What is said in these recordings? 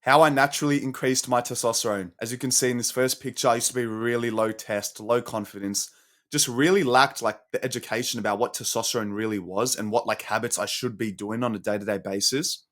How I naturally increased my testosterone. As you can see in this first picture, I used to be really low test, low confidence, just really lacked like the education about what testosterone really was and what like habits I should be doing on a day-to-day basis.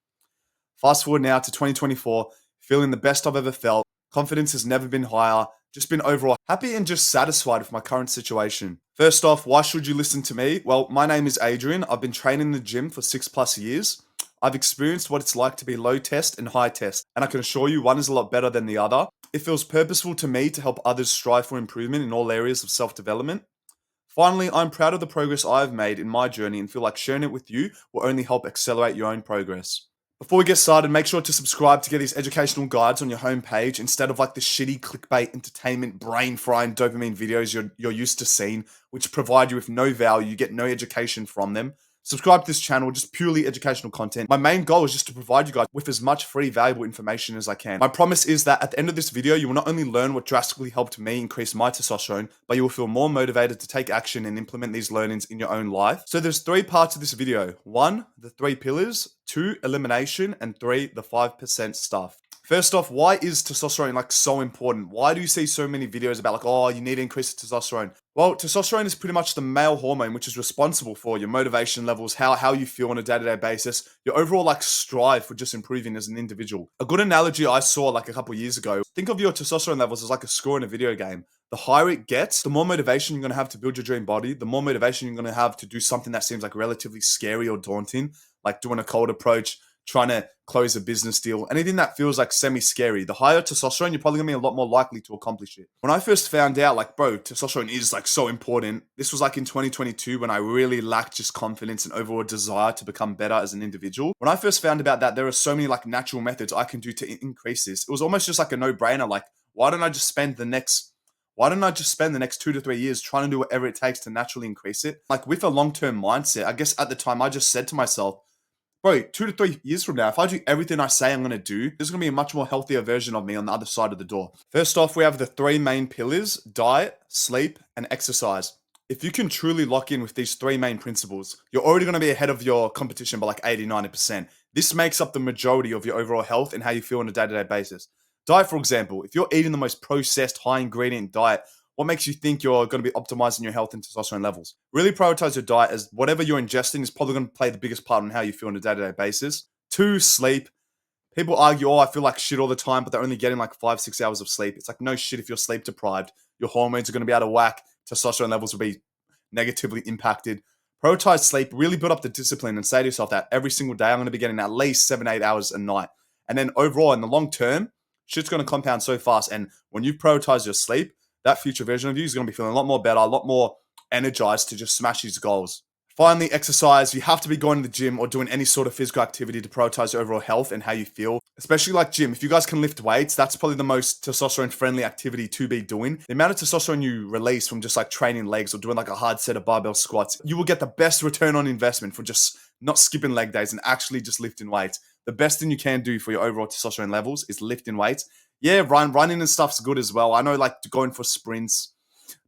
Fast forward now to 2024, feeling the best I've ever felt. Confidence has never been higher. Just been overall happy and just satisfied with my current situation. First off, why should you listen to me? Well, my name is Adrian. I've been training in the gym for 6+ years. I've experienced what it's like to be low test and high test, and I can assure you one is a lot better than the other. It feels purposeful to me to help others strive for improvement in all areas of self development. Finally, I'm proud of the progress I've made in my journey and feel like sharing it with you will only help accelerate your own progress. Before we get started, make sure to subscribe to get these educational guides on your homepage instead of like the shitty clickbait, entertainment, brain frying dopamine videos you're used to seeing, which provide you with no value. You get no education from them. Subscribe to this channel, just purely educational content. My main goal is just to provide you guys with as much free, valuable information as I can. My promise is that at the end of this video, you will not only learn what drastically helped me increase my testosterone, but you will feel more motivated to take action and implement these learnings in your own life. So there's 3 parts of this video. 1, the 3 pillars. 2, elimination. And 3, the 5% stuff. First off, why is testosterone like so important? Why do you see so many videos about like, oh, you need to increase testosterone? Well, testosterone is pretty much the male hormone which is responsible for your motivation levels, how you feel on a day-to-day basis, your overall like strive for just improving as an individual. A good analogy I saw like a couple years ago, think of your testosterone levels as like a score in a video game. The higher it gets, the more motivation you're going to have to build your dream body, the more motivation you're going to have to do something that seems like relatively scary or daunting, like doing a cold approach, trying to close a business deal, anything that feels like semi-scary. The higher testosterone, you're probably gonna be a lot more likely to accomplish it. When I first found out, like, bro, testosterone is like so important, this was like in 2022 when I really lacked just confidence and overall desire to become better as an individual. When I first found about that, there are so many like natural methods I can do to increase this. It was almost just like a no-brainer. Like, why don't I just spend the next 2 to 3 years trying to do whatever it takes to naturally increase it? Like with a long-term mindset, I guess at the time I just said to myself, bro, 2 to 3 years from now, if I do everything I say I'm going to do, there's going to be a much more healthier version of me on the other side of the door. First off, we have the 3 main pillars: diet, sleep, and exercise. If you can truly lock in with these 3 main principles, you're already going to be ahead of your competition by like 80-90%. This makes up the majority of your overall health and how you feel on a day-to-day basis. Diet, for example, if you're eating the most processed, high ingredient diet, what makes you think you're going to be optimizing your health and testosterone levels? Really prioritize your diet, as whatever you're ingesting is probably going to play the biggest part on how you feel on a day-to-day basis. 2, sleep. People argue, oh, I feel like shit all the time, but they're only getting like 5-6 hours of sleep. It's like, no shit, if you're sleep deprived, your hormones are going to be out of whack, testosterone levels will be negatively impacted. Prioritize sleep, really build up the discipline and say to yourself that every single day I'm going to be getting at least 7-8 hours a night. And then overall, in the long term, shit's going to compound so fast. And when you prioritize your sleep, that future version of you is going to be feeling a lot more better, a lot more energized to just smash these goals. Finally, exercise. You have to be going to the gym or doing any sort of physical activity to prioritize your overall health and how you feel. Especially like gym. If you guys can lift weights, that's probably the most testosterone-friendly activity to be doing. The amount of testosterone you release from just like training legs or doing like a hard set of barbell squats, you will get the best return on investment for just not skipping leg days and actually just lifting weights. The best thing you can do for your overall testosterone levels is lifting weights. Yeah, running and stuff's good as well. I know like going for sprints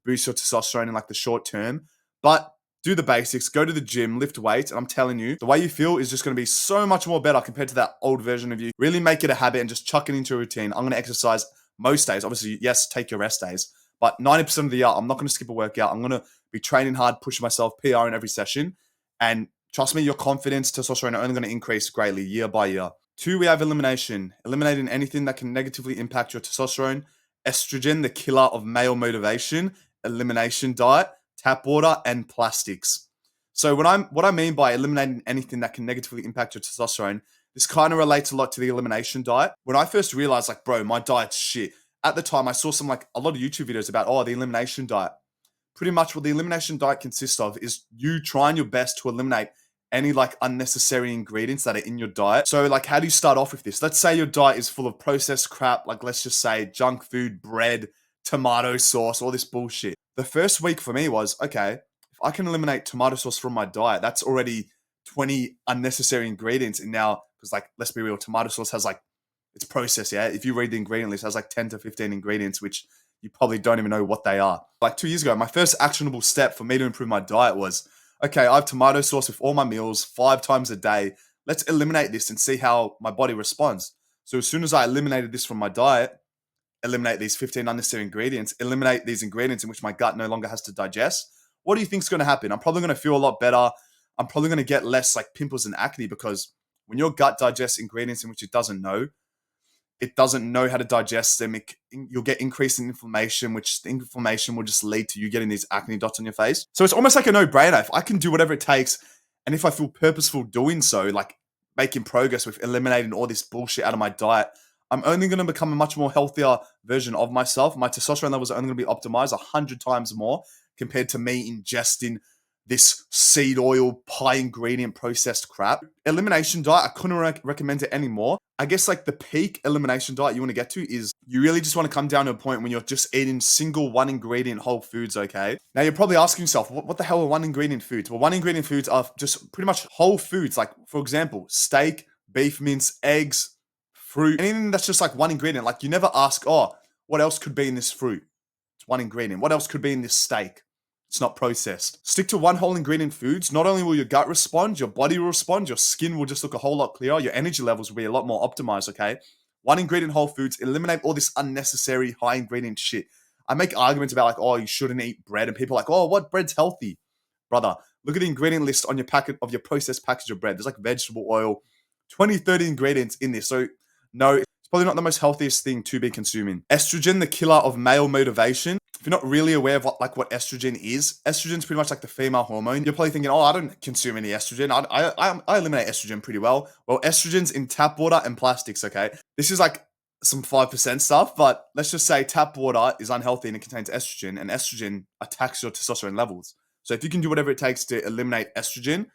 boosts your testosterone in like the short term, but do the basics, go to the gym, lift weights, and I'm telling you, the way you feel is just going to be so much more better compared to that old version of you. Really make it a habit and just chuck it into a routine. I'm going to exercise most days. Obviously, yes, take your rest days, but 90% of the year, I'm not going to skip a workout. I'm going to be training hard, pushing myself, PR in every session, and trust me, your confidence, testosterone are only going to increase greatly year by year. 2, we have elimination. Eliminating anything that can negatively impact your testosterone. Estrogen, the killer of male motivation. Elimination diet, tap water, and plastics. So what I mean by eliminating anything that can negatively impact your testosterone, this kind of relates a lot to the elimination diet. When I first realized like, bro, my diet's shit. At the time, I saw a lot of YouTube videos about, the elimination diet. Pretty much what the elimination diet consists of is you trying your best to eliminate any like unnecessary ingredients that are in your diet. So like, how do you start off with this? Let's say your diet is full of processed crap, like let's just say junk food, bread, tomato sauce, all this bullshit. The first week for me was, okay, if I can eliminate tomato sauce from my diet, that's already 20 unnecessary ingredients. And now, because like, let's be real, tomato sauce has like, it's processed, yeah? If you read the ingredient list, it has like 10 to 15 ingredients, which you probably don't even know what they are. Like 2 years ago, my first actionable step for me to improve my diet was, okay, I have tomato sauce with all my meals 5 times a day. Let's eliminate this and see how my body responds. So as soon as I eliminated this from my diet, eliminate these 15 unnecessary ingredients, eliminate these ingredients in which my gut no longer has to digest, what do you think is going to happen? I'm probably going to feel a lot better. I'm probably going to get less like pimples and acne, because when your gut digests ingredients in which it doesn't know how to digest them. You'll get increase in inflammation, which the inflammation will just lead to you getting these acne dots on your face. So it's almost like a no-brainer. If I can do whatever it takes, and if I feel purposeful doing so, like making progress with eliminating all this bullshit out of my diet, I'm only going to become a much more healthier version of myself. My testosterone levels are only going to be optimized 100 times more compared to me ingesting this seed oil, high ingredient processed crap. Elimination diet, I couldn't recommend it anymore. I guess like the peak elimination diet you want to get to is you really just want to come down to a point when you're just eating single one ingredient whole foods, okay? Now you're probably asking yourself, what the hell are one ingredient foods? Well, one ingredient foods are just pretty much whole foods. Like, for example, steak, beef mince, eggs, fruit, anything that's just like one ingredient. Like, you never ask, oh, what else could be in this fruit? It's one ingredient. What else could be in this steak? It's not processed. Stick to one whole ingredient foods. Not only will your gut respond, your body will respond, your skin will just look a whole lot clearer, your energy levels will be a lot more optimized, okay? One ingredient whole foods, eliminate all this unnecessary high ingredient shit. I make arguments about like, oh, you shouldn't eat bread, and people are like, oh, what bread's healthy? Brother, look at the ingredient list on your packet of your processed package of bread. There's like vegetable oil, 20, 30 ingredients in this. So no, it's probably not the most healthiest thing to be consuming. Estrogen, the killer of male motivation. If you're not really aware of what estrogen is pretty much like the female hormone. You're probably thinking, oh, I don't consume any estrogen. I eliminate estrogen pretry well. Well, estrogen's in tap water and plastics, okay? This is like some 5% stuff, but let's just say tap water is unhealthy and it contains estrogen, and estrogen attacks your testosterone levels. So if you can do whatever it takes to eliminate estrogen,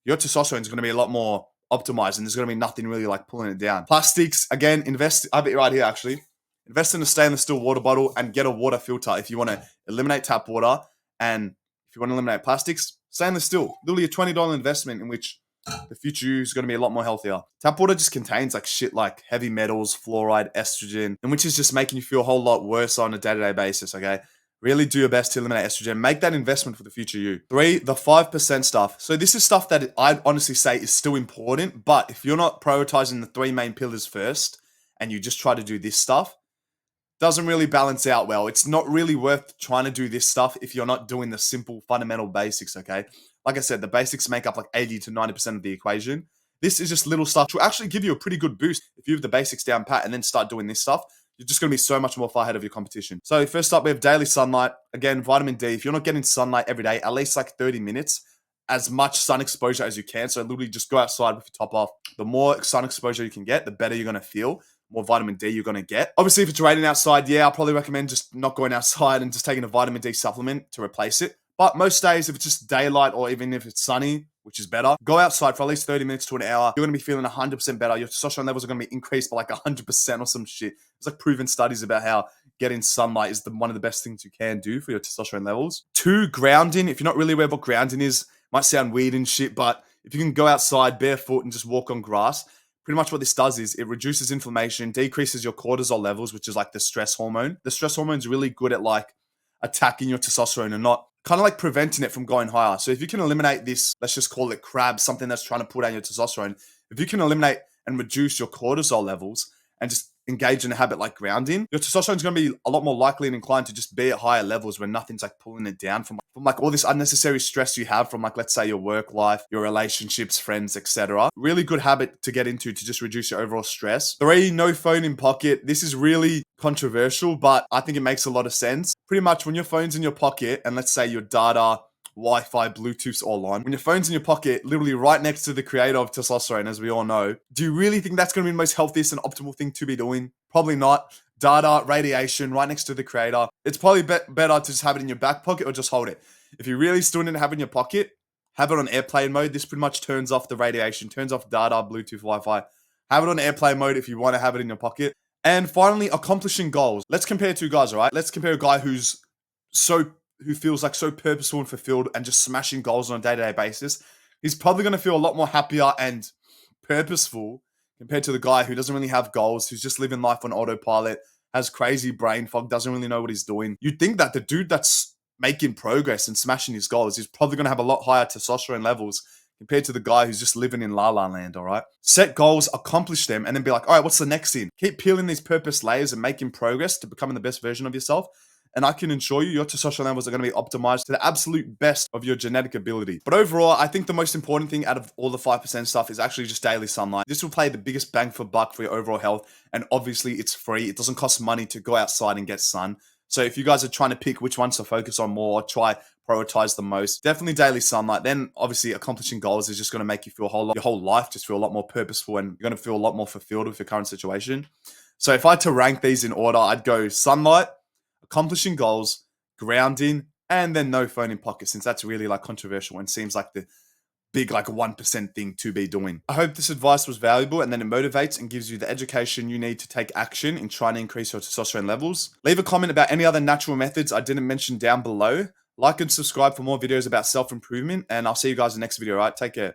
your testosterone is going to be a lot more optimized, and there's going to be nothing really like pulling it down. Plastics, again, invest. I bet right here actually. Invest in a stainless steel water bottle and get a water filter if you want to eliminate tap water, and if you want to eliminate plastics, stainless steel. Literally a $20 investment in which the future you is going to be a lot more healthier. Tap water just contains like shit like heavy metals, fluoride, estrogen, and which is just making you feel a whole lot worse on a day-to-day basis, okay? Really do your best to eliminate estrogen. Make that investment for the future you. 3, the 5% stuff. So this is stuff that I'd honestly say is still important, but if you're not prioritizing the 3 main pillars first and you just try to do this stuff, doesn't really balance out well. It's not really worth trying to do this stuff if you're not doing the simple fundamental basics, okay? Like I said, the basics make up like 80 to 90% of the equation. This is just little stuff to actually give you a pretty good boost if you have the basics down pat and then start doing this stuff. You're just going to be so much more far ahead of your competition. So first up, we have daily sunlight. Again, vitamin D. If you're not getting sunlight every day, at least like 30 minutes, as much sun exposure as you can. So literally just go outside with your top off. The more sun exposure you can get, the better you're going to feel. More vitamin D you're going to get. Obviously, if it's raining outside, yeah, I'll probably recommend just not going outside and just taking a vitamin D supplement to replace it. But most days, if it's just daylight or even if it's sunny, which is better, go outside for at least 30 minutes to an hour. You're going to be feeling 100% better. Your testosterone levels are going to be increased by like 100% or some shit. There's like proven studies about how getting sunlight is one of the best things you can do for your testosterone levels. 2, grounding. If you're not really aware of what grounding is, might sound weird and shit, but if you can go outside barefoot and just walk on grass, pretty much what this does is it reduces inflammation, decreases your cortisol levels, which is like the stress hormone. The stress hormone is really good at like attacking your testosterone and not kind of like preventing it from going higher. So if you can eliminate this, let's just call it crab, something that's trying to pull down your testosterone. If you can eliminate and reduce your cortisol levels and just engage in a habit like grounding, your testosterone is going to be a lot more likely and inclined to just be at higher levels when nothing's like pulling it down from like all this unnecessary stress you have from like, let's say, your work life, your relationships, friends, etc. Really good habit to get into to just reduce your overall stress. 3, no phone in pocket. This is really controversial, but I think it makes a lot of sense. Pretty much when your phone's in your pocket and let's say your data, Wi-Fi, Bluetooth's all on, when your phone's in your pocket, literally right next to the creator of testosterone, as we all know, do you really think that's going to be the most healthiest and optimal thing to be doing? Probably not. Data, radiation, right next to the creator. It's probably better to just have it in your back pocket or just hold it. If you really still need to have it in your pocket, have it on airplane mode. This pretty much turns off the radiation, turns off data, Bluetooth, Wi-Fi. Have it on airplane mode if you want to have it in your pocket. And finally, accomplishing goals. Let's compare 2 guys, all right? Let's compare a guy who feels like so purposeful and fulfilled and just smashing goals on a day-to-day basis. He's probably going to feel a lot more happier and purposeful compared to the guy who doesn't really have goals, who's just living life on autopilot, has crazy brain fog, doesn't really know what he's doing. You'd think that the dude that's making progress and smashing his goals is probably going to have a lot higher testosterone levels compared to the guy who's just living in la la land, all right? Set goals, accomplish them, and then be like, all right, what's the next thing? Keep peeling these purpose layers and making progress to becoming the best version of yourself. And I can assure you, your testosterone levels are going to be optimized to the absolute best of your genetic ability. But overall, I think the most important thing out of all the 5% stuff is actually just daily sunlight. This will play the biggest bang for buck for your overall health. And obviously, it's free. It doesn't cost money to go outside and get sun. So if you guys are trying to pick which ones to focus on more, try prioritize the most, definitely daily sunlight. Then obviously accomplishing goals is just going to make you feel your whole life just feel a lot more purposeful, and you're going to feel a lot more fulfilled with your current situation. So if I had to rank these in order, I'd go sunlight, accomplishing goals, grounding, and then no phone in pocket, since that's really like controversial and seems like the big like 1% thing to be doing. I hope this advice was valuable, and then it motivates and gives you the education you need to take action in trying to increase your testosterone levels. Leave a comment about any other natural methods I didn't mention down below. Like and subscribe for more videos about self-improvement, and I'll see you guys in the next video, all right? Take care.